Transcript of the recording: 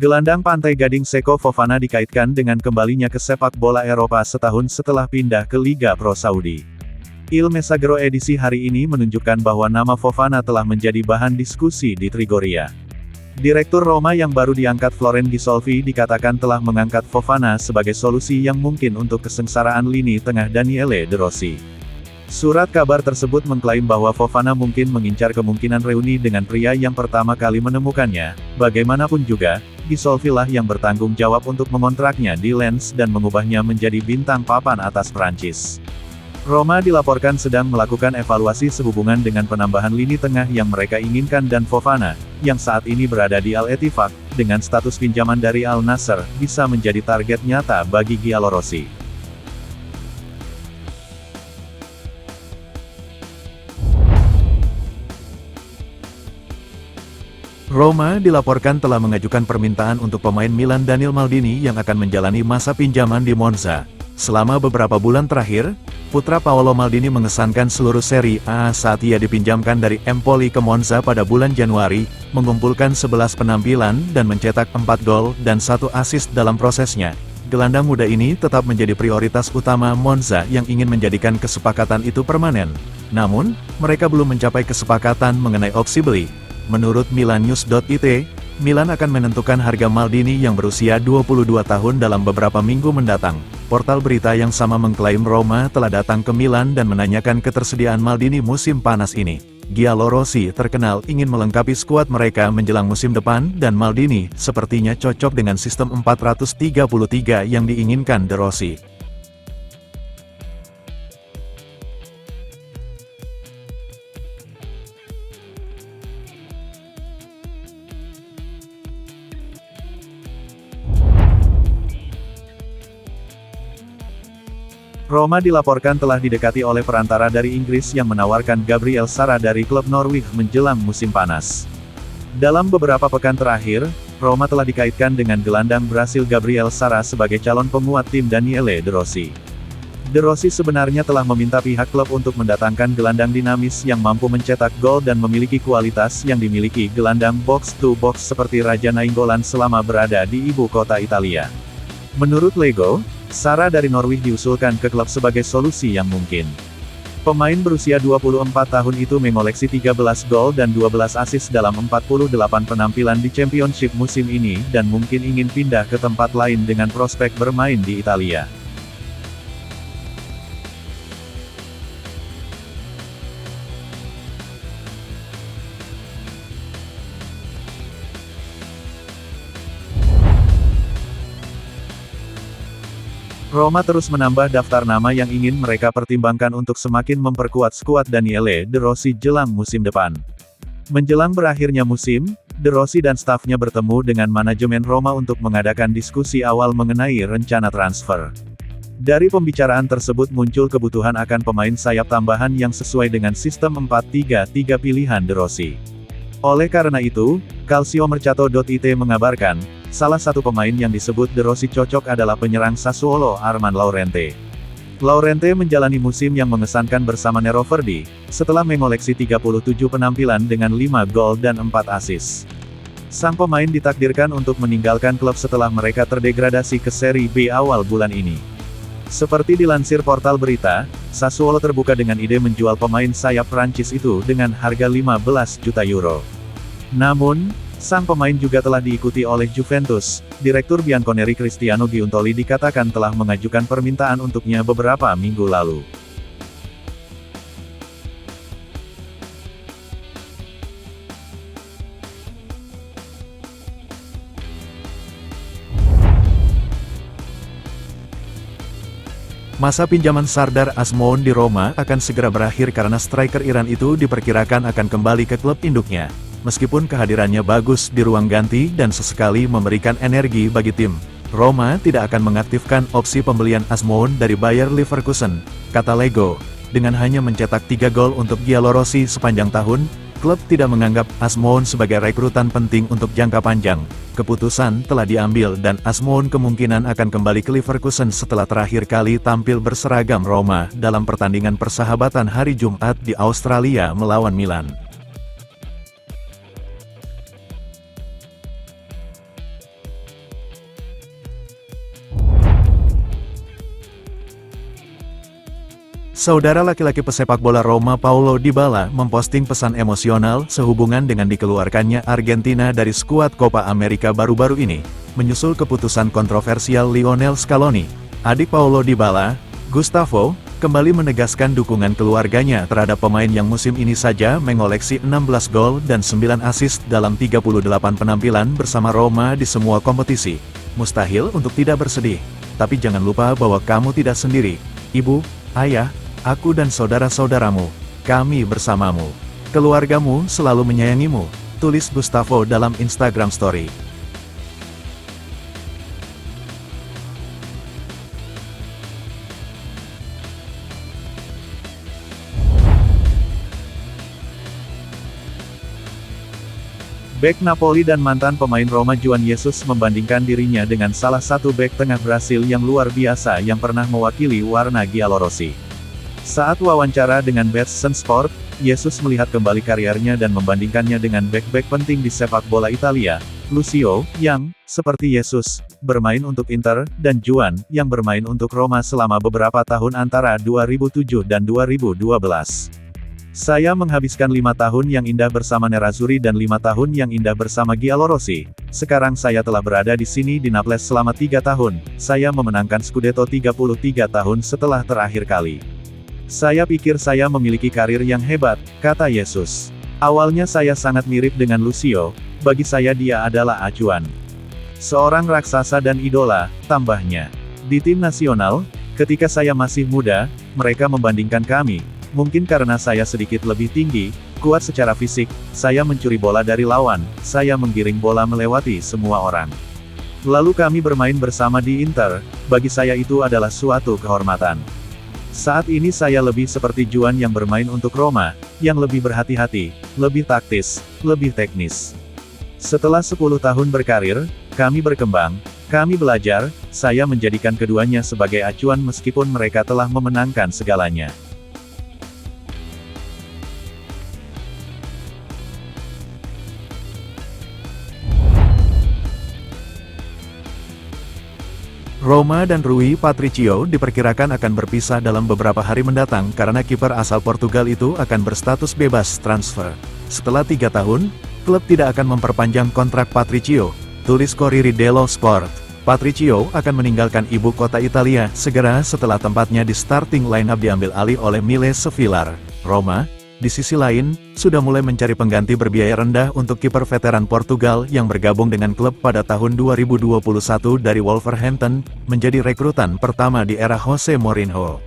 Gelandang Pantai Gading Seko Fofana dikaitkan dengan kembalinya ke sepak bola Eropa setahun setelah pindah ke Liga Pro Saudi. Il Messaggero edisi hari ini menunjukkan bahwa nama Fofana telah menjadi bahan diskusi di Trigoria. Direktur Roma yang baru diangkat Floren Ghisolfi dikatakan telah mengangkat Fofana sebagai solusi yang mungkin untuk kesengsaraan lini tengah Daniele De Rossi. Surat kabar tersebut mengklaim bahwa Fofana mungkin mengincar kemungkinan reuni dengan pria yang pertama kali menemukannya. Bagaimanapun juga, Ghisolfi lah yang bertanggung jawab untuk mengontraknya di Lens dan mengubahnya menjadi bintang papan atas Prancis. Roma dilaporkan sedang melakukan evaluasi sehubungan dengan penambahan lini tengah yang mereka inginkan dan Fofana, yang saat ini berada di Al-Ettifaq, dengan status pinjaman dari Al-Nassr, bisa menjadi target nyata bagi Giallorossi. Roma dilaporkan telah mengajukan permintaan untuk pemain Milan Daniel Maldini yang akan menjalani masa pinjaman di Monza. Selama beberapa bulan terakhir, putra Paolo Maldini mengesankan seluruh Serie A saat ia dipinjamkan dari Empoli ke Monza pada bulan Januari, mengumpulkan 11 penampilan dan mencetak 4 gol dan 1 assist dalam prosesnya. Gelandang muda ini tetap menjadi prioritas utama Monza yang ingin menjadikan kesepakatan itu permanen. Namun, mereka belum mencapai kesepakatan mengenai opsi beli. Menurut milannews.it, Milan akan menentukan harga Maldini yang berusia 22 tahun dalam beberapa minggu mendatang. Portal berita yang sama mengklaim Roma telah datang ke Milan dan menanyakan ketersediaan Maldini musim panas ini. Giallorossi terkenal ingin melengkapi skuad mereka menjelang musim depan dan Maldini sepertinya cocok dengan sistem 4-3-3 yang diinginkan De Rossi. Roma dilaporkan telah didekati oleh perantara dari Inggris yang menawarkan Gabriel Sara dari klub Norwich menjelang musim panas. Dalam beberapa pekan terakhir, Roma telah dikaitkan dengan gelandang Brasil Gabriel Sara sebagai calon penguat tim Daniele De Rossi. De Rossi sebenarnya telah meminta pihak klub untuk mendatangkan gelandang dinamis yang mampu mencetak gol dan memiliki kualitas yang dimiliki gelandang box-to-box seperti Raja Nainggolan selama berada di ibu kota Italia. Menurut Lego, Sara dari Norwich diusulkan ke klub sebagai solusi yang mungkin. Pemain berusia 24 tahun itu mengoleksi 13 gol dan 12 assist dalam 48 penampilan di Championship musim ini dan mungkin ingin pindah ke tempat lain dengan prospek bermain di Italia. Roma terus menambah daftar nama yang ingin mereka pertimbangkan untuk semakin memperkuat skuad Daniele De Rossi jelang musim depan. Menjelang berakhirnya musim, De Rossi dan stafnya bertemu dengan manajemen Roma untuk mengadakan diskusi awal mengenai rencana transfer. Dari pembicaraan tersebut muncul kebutuhan akan pemain sayap tambahan yang sesuai dengan sistem 4-3-3 pilihan De Rossi. Oleh karena itu, Calciomercato.it mengabarkan, salah satu pemain yang disebut De Rossi cocok adalah penyerang Sassuolo Armand Laurente. Laurente menjalani musim yang mengesankan bersama Nero Verdi, setelah mengoleksi 37 penampilan dengan 5 gol dan 4 assist. Sang pemain ditakdirkan untuk meninggalkan klub setelah mereka terdegradasi ke Serie B awal bulan ini. Seperti dilansir portal berita, Sassuolo terbuka dengan ide menjual pemain sayap Prancis itu dengan harga 15 juta euro. Namun, sang pemain juga telah diikuti oleh Juventus. Direktur Bianconeri Cristiano Giuntoli dikatakan telah mengajukan permintaan untuknya beberapa minggu lalu. Masa pinjaman Sardar Azmoun di Roma akan segera berakhir karena striker Iran itu diperkirakan akan kembali ke klub induknya. Meskipun kehadirannya bagus di ruang ganti dan sesekali memberikan energi bagi tim, Roma tidak akan mengaktifkan opsi pembelian Azmoun dari Bayer Leverkusen, kata Lego. Dengan hanya mencetak 3 gol untuk Giallorossi sepanjang tahun, klub tidak menganggap Azmoun sebagai rekrutan penting untuk jangka panjang. Keputusan telah diambil dan Azmoun kemungkinan akan kembali ke Leverkusen setelah terakhir kali tampil berseragam Roma dalam pertandingan persahabatan hari Jumat di Australia melawan Milan. Saudara laki-laki pesepak bola Roma Paulo Dybala memposting pesan emosional sehubungan dengan dikeluarkannya Argentina dari skuad Copa America baru-baru ini, menyusul keputusan kontroversial Lionel Scaloni. Adik Paulo Dybala, Gustavo, kembali menegaskan dukungan keluarganya terhadap pemain yang musim ini saja mengoleksi 16 gol dan 9 assist dalam 38 penampilan bersama Roma di semua kompetisi. Mustahil untuk tidak bersedih, tapi jangan lupa bahwa kamu tidak sendiri. Ibu, ayah, aku dan saudara-saudaramu, kami bersamamu. Keluargamu selalu menyayangimu, tulis Gustavo dalam Instagram Story. Bek Napoli dan mantan pemain Roma Juan Jesus membandingkan dirinya dengan salah satu bek tengah Brasil yang luar biasa yang pernah mewakili warna giallorossi. Saat wawancara dengan Betson Sport, Jesus melihat kembali karirnya dan membandingkannya dengan bek-bek penting di sepak bola Italia, Lucio, yang, seperti Jesus, bermain untuk Inter, dan Juan, yang bermain untuk Roma selama beberapa tahun antara 2007 dan 2012. Saya menghabiskan 5 tahun yang indah bersama Nerazzurri dan 5 tahun yang indah bersama Giallorossi. Sekarang saya telah berada di sini di Naples selama 3 tahun. Saya memenangkan Scudetto 33 tahun setelah terakhir kali. Saya pikir saya memiliki karir yang hebat, kata Jesus. Awalnya saya sangat mirip dengan Lucio, bagi saya dia adalah acuan. Seorang raksasa dan idola, tambahnya. Di tim nasional, ketika saya masih muda, mereka membandingkan kami. Mungkin karena saya sedikit lebih tinggi, kuat secara fisik, saya mencuri bola dari lawan, saya menggiring bola melewati semua orang. Lalu kami bermain bersama di Inter, bagi saya itu adalah suatu kehormatan. Saat ini saya lebih seperti Juan yang bermain untuk Roma, yang lebih berhati-hati, lebih taktis, lebih teknis. Setelah 10 tahun berkarir, kami berkembang, kami belajar, saya menjadikan keduanya sebagai acuan meskipun mereka telah memenangkan segalanya. Roma dan Rui Patricio diperkirakan akan berpisah dalam beberapa hari mendatang karena kiper asal Portugal itu akan berstatus bebas transfer. Setelah 3 tahun, klub tidak akan memperpanjang kontrak Patricio, tulis Corriere dello Sport. Patricio akan meninggalkan ibu kota Italia segera setelah tempatnya di starting lineup diambil alih oleh Mile Sevillar. Roma, di sisi lain, sudah mulai mencari pengganti berbiaya rendah untuk kiper veteran Portugal yang bergabung dengan klub pada tahun 2021 dari Wolverhampton, menjadi rekrutan pertama di era Jose Mourinho.